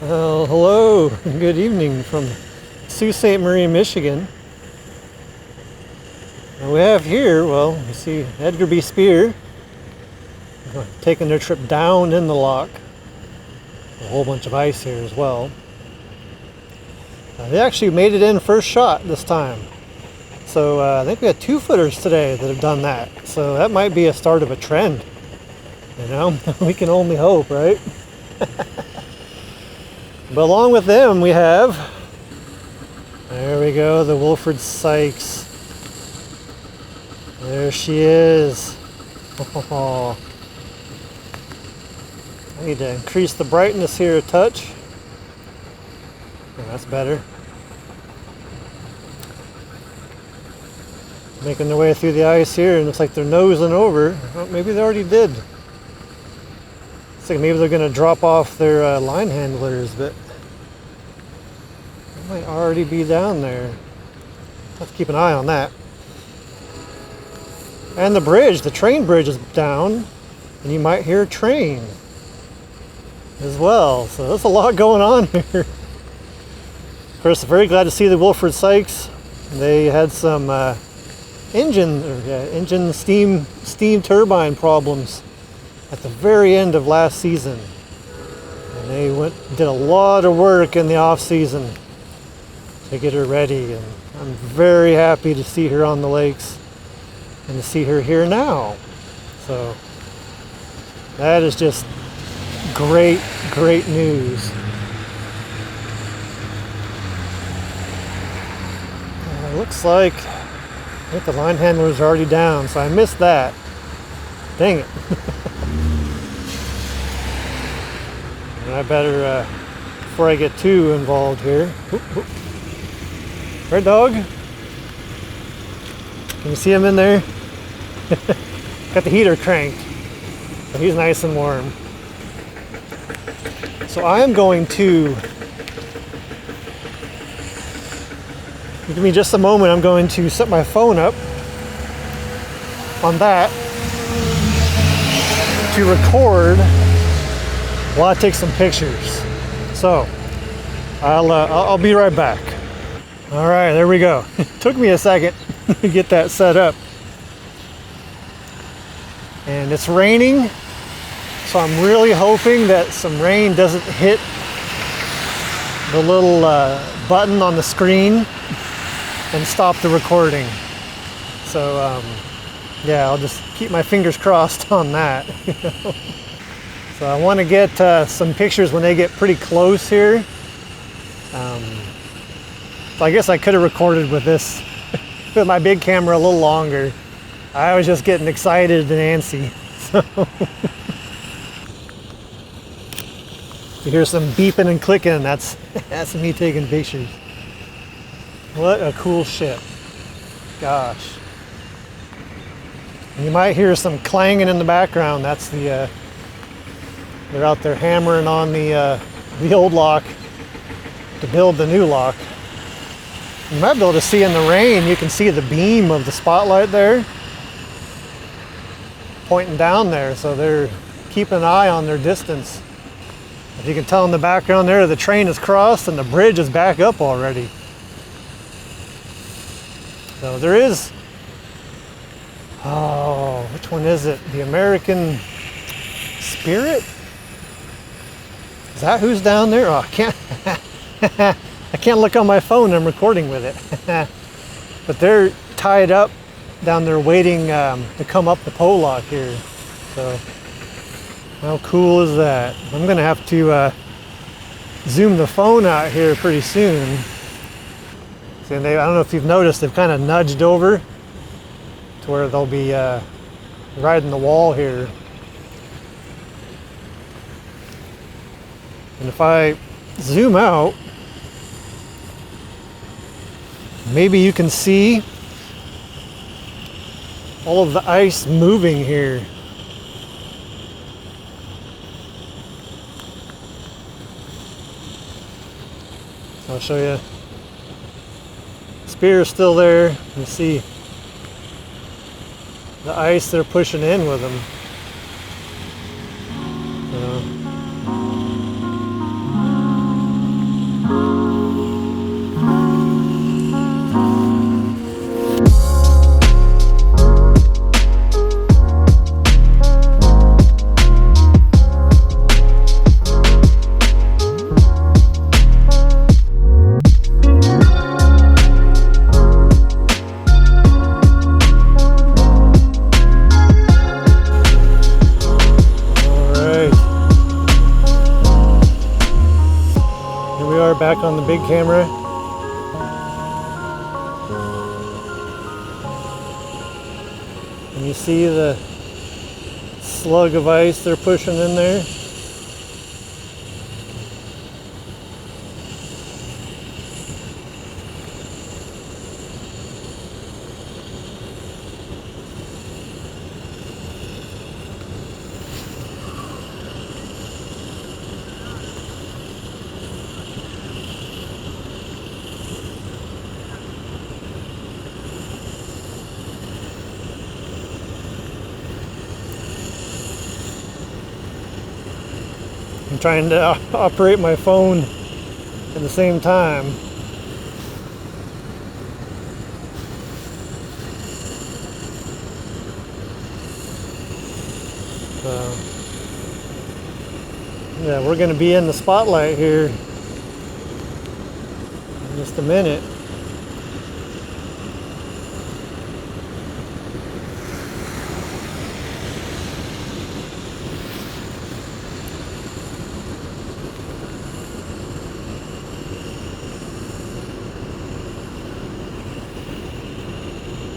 Well, hello, good evening from Sault Ste. Marie, Michigan. And we have here, well, you see Edgar B. Speer taking their trip down in the lock. A whole bunch of ice here as well. They actually made it in first shot this time. So I think we had 2-footers today that have done that. So that might be a start of a trend. You know, we can only hope, right? But along with them we have, there we go, the Wilfred Sykes. There she is. Oh. I need to increase the brightness here a touch. Oh, that's better. Making their way through the ice here, and it looks like they're nosing over. Well, maybe they already did. Looks like maybe they're going to drop off their line handlers, but they might already be down there. Have to keep an eye on that. And the bridge, the train bridge is down, and you might hear a train as well. So there's a lot going on here. Of course, very glad to see the Wilfred Sykes. They had some engine steam turbine problems at the very end of last season, and they did a lot of work in the off season to get her ready, and I'm very happy to see her on the lakes and to see her here now. So that is just great news. It looks like I think the line handlers are already down, so I missed that. Dang it. And I better, before I get too involved here. Red dog? Can you see him in there? Got the heater cranked, so he's nice and warm. So I am going to, give me just a moment, I'm going to set my phone up on that to record while I take some pictures. So I'll be right back. All right, there we go. It took me a second to get that set up. And it's raining, so I'm really hoping that some rain doesn't hit the little button on the screen and stop the recording. So yeah, I'll just keep my fingers crossed on that. So I want to get some pictures when they get pretty close here. So I guess I could have recorded with this, with my big camera a little longer. I was just getting excited and antsy. So you hear some beeping and clicking, that's me taking pictures. What a cool ship. Gosh. And you might hear some clanging in the background. That's the they're out there hammering on the old lock to build the new lock. You might be able to see in the rain, you can see the beam of the spotlight there pointing down there, so they're keeping an eye on their distance. If you can tell in the background there, the train is crossed and the bridge is back up already. So there is, oh, which one is it? The American Spirit? Is that who's down there? Oh, I can't look on my phone, I'm recording with it. But they're tied up down there waiting to come up the pole lock here. So how cool is that? I'm gonna have to zoom the phone out here pretty soon. See, I don't know if you've noticed, they've kind of nudged over to where they'll be riding the wall here. And if I zoom out, maybe you can see all of the ice moving here. I'll show you. Spear is still there. You see the ice they're pushing in with them. back on the big camera. And you see the slug of ice they're pushing in there. I'm trying to operate my phone at the same time. So, yeah, we're going to be in the spotlight here in just a minute.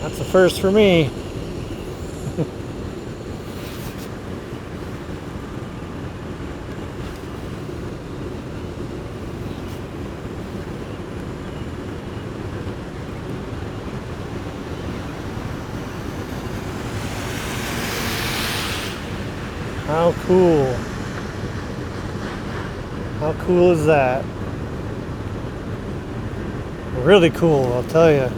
That's the first for me. How cool. How cool is that? Really cool, I'll tell you.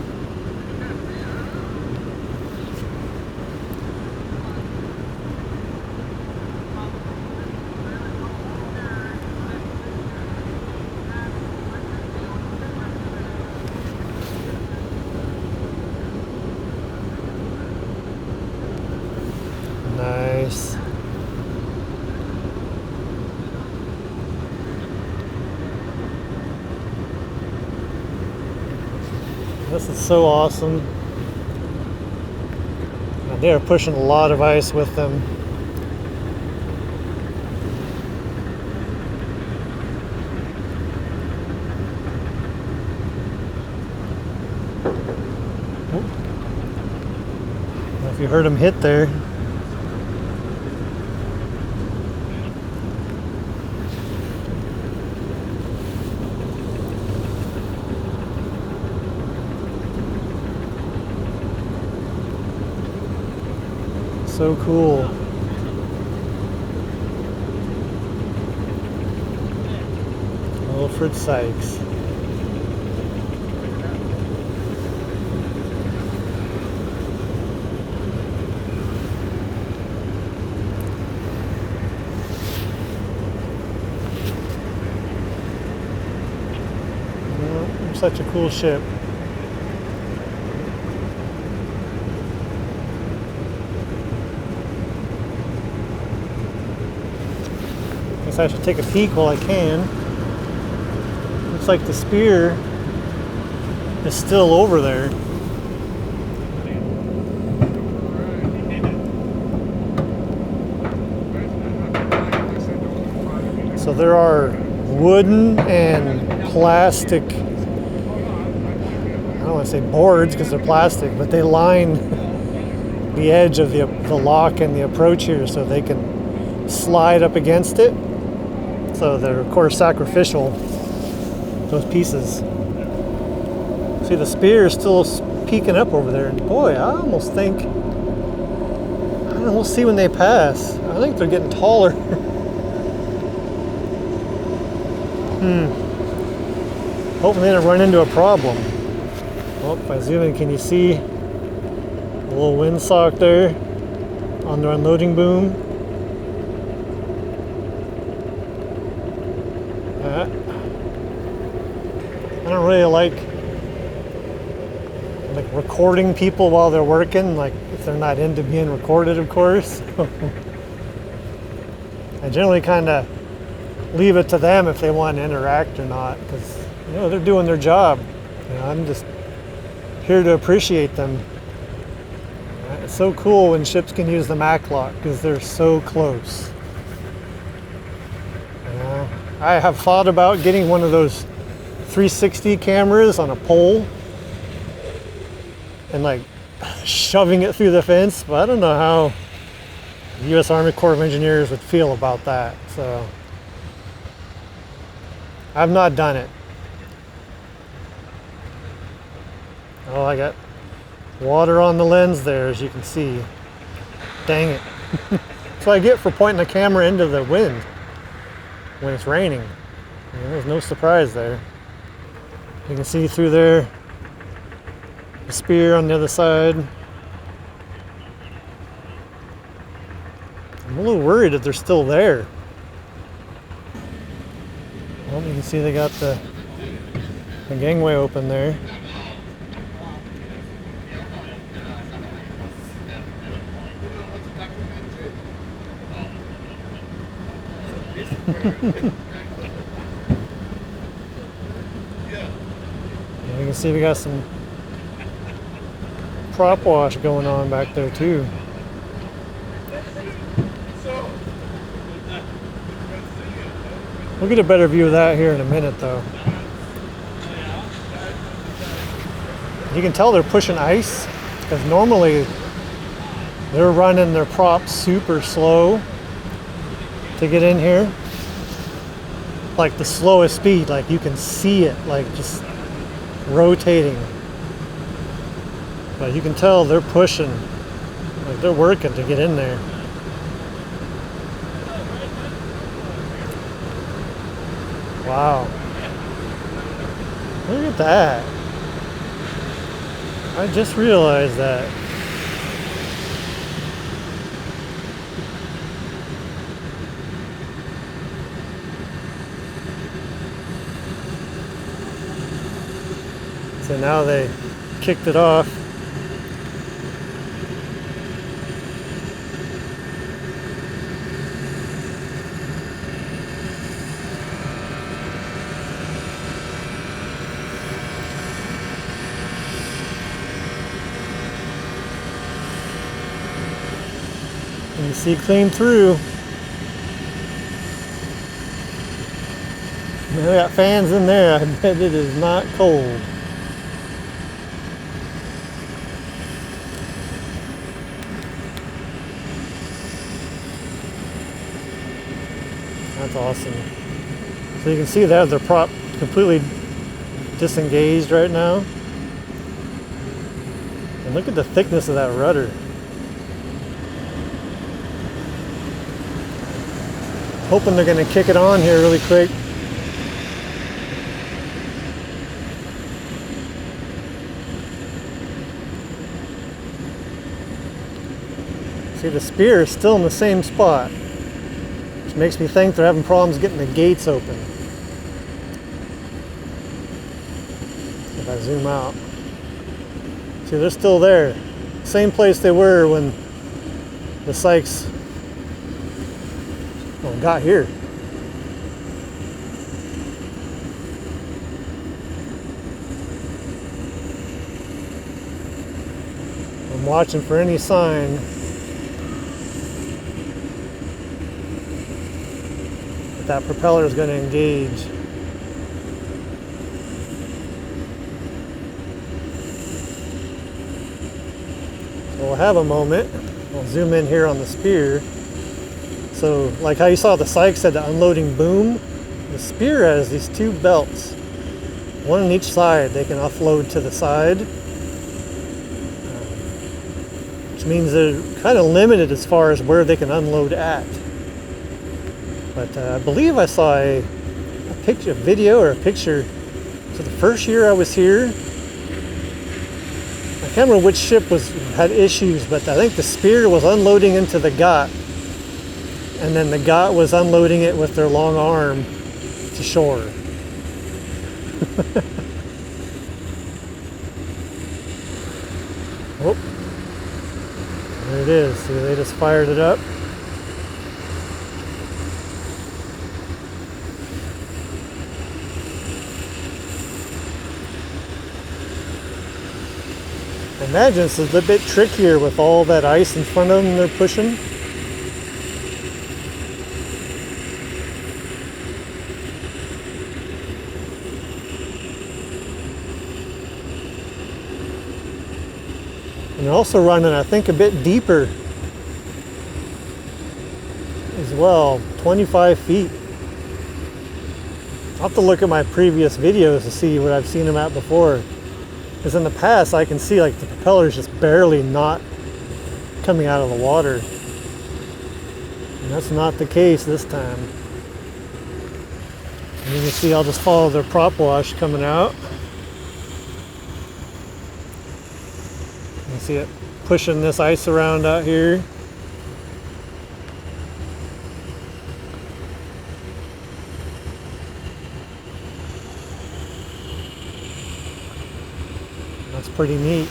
Nice. This is so awesome. And they are pushing a lot of ice with them. I don't know if you heard them hit there. So cool. Wilfred Sykes. Well, such a cool ship. I should take a peek while I can. Looks like the Speer is still over there. So there are wooden and plastic, I don't want to say boards because they're plastic, but they line the edge of the lock and the approach here so they can slide up against it. So they're of course sacrificial, those pieces. See, the Speer is still peeking up over there, and boy, I almost think, I don't know, we'll see when they pass. I think they're getting taller. Hopefully they don't run into a problem. Well, if I zoom in, can you see a little windsock there on their unloading boom? I don't really like recording people while they're working, like if they're not into being recorded, of course. I generally kind of leave it to them if they want to interact or not, because you know they're doing their job. You know, I'm just here to appreciate them. It's so cool when ships can use the Mac lock because they're so close. You know, I have thought about getting one of those 360 cameras on a pole and like shoving it through the fence, but I don't know how the U.S. Army Corps of Engineers would feel about that. So I've not done it. Oh, I got water on the lens there, as you can see. Dang it. That's what I get for pointing the camera into the wind when it's raining. There's no surprise there. You can see through there the Speer on the other side. I'm a little worried if they're still there. Well, you can see they got the gangway open there. And you can see we got some prop wash going on back there too. We'll get a better view of that here in a minute though. You can tell they're pushing ice because normally they're running their props super slow to get in here. Like the slowest speed, like you can see it like just rotating. But you can tell they're pushing, like they're working to get in there. Wow. Look at that. I just realized that. So now they kicked it off. And you see clean through. They got fans in there. I bet it is not cold. That's awesome. So you can see that they're prop completely disengaged right now. And look at the thickness of that rudder. Hoping they're going to kick it on here really quick. See, the Speer is still in the same spot, which makes me think they're having problems getting the gates open. If I zoom out, see, they're still there. Same place they were when the Sykes got here. I'm watching for any sign that propeller is going to engage. So we'll have a moment. I'll zoom in here on the Speer. So like how you saw the Sykes had the unloading boom, the Speer has these two belts, one on each side. They can offload to the side, which means they're kind of limited as far as where they can unload at. But I believe I saw a picture, a video or a picture. So the first year I was here, I can't remember which ship had issues, but I think the Speer was unloading into the Got, and then the Got was unloading it with their long arm to shore. Oh, there it is. See, they just fired it up. I imagine this is a bit trickier with all that ice in front of them they're pushing. And they're also running, I think, a bit deeper as well, 25 feet. I'll have to look at my previous videos to see what I've seen them at before. Because in the past, I can see like the propeller's just barely not coming out of the water. And that's not the case this time. And you can see I'll just follow their prop wash coming out. You can see it pushing this ice around out here. That's pretty neat.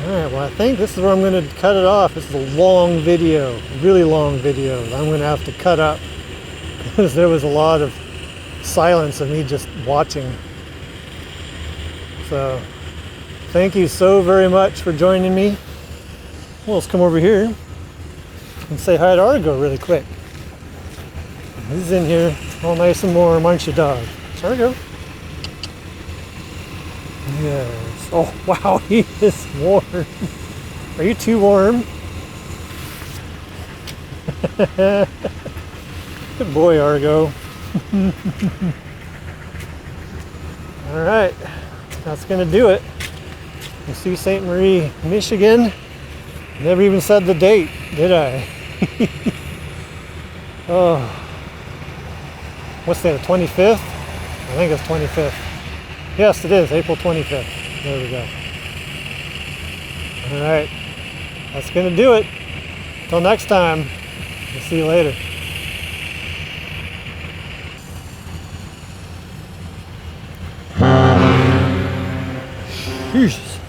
Alright, well I think this is where I'm going to cut it off. This is a long video, really long video. I'm going to have to cut up because there was a lot of silence of me just watching. So, thank you so very much for joining me. Well, let's come over here and say hi to Argo really quick. He's in here, all nice and warm, aren't you, dog? Argo. Yes. Oh, wow, he is warm. Are you too warm? Good boy, Argo. All right, that's going to do it. You see St. Marie, Michigan. Never even said the date, did I? Oh. What's that, the 25th? I think it's 25th. Yes, it is, April 25th. There we go. All right, that's going to do it. Until next time, we'll see you later. Jesus.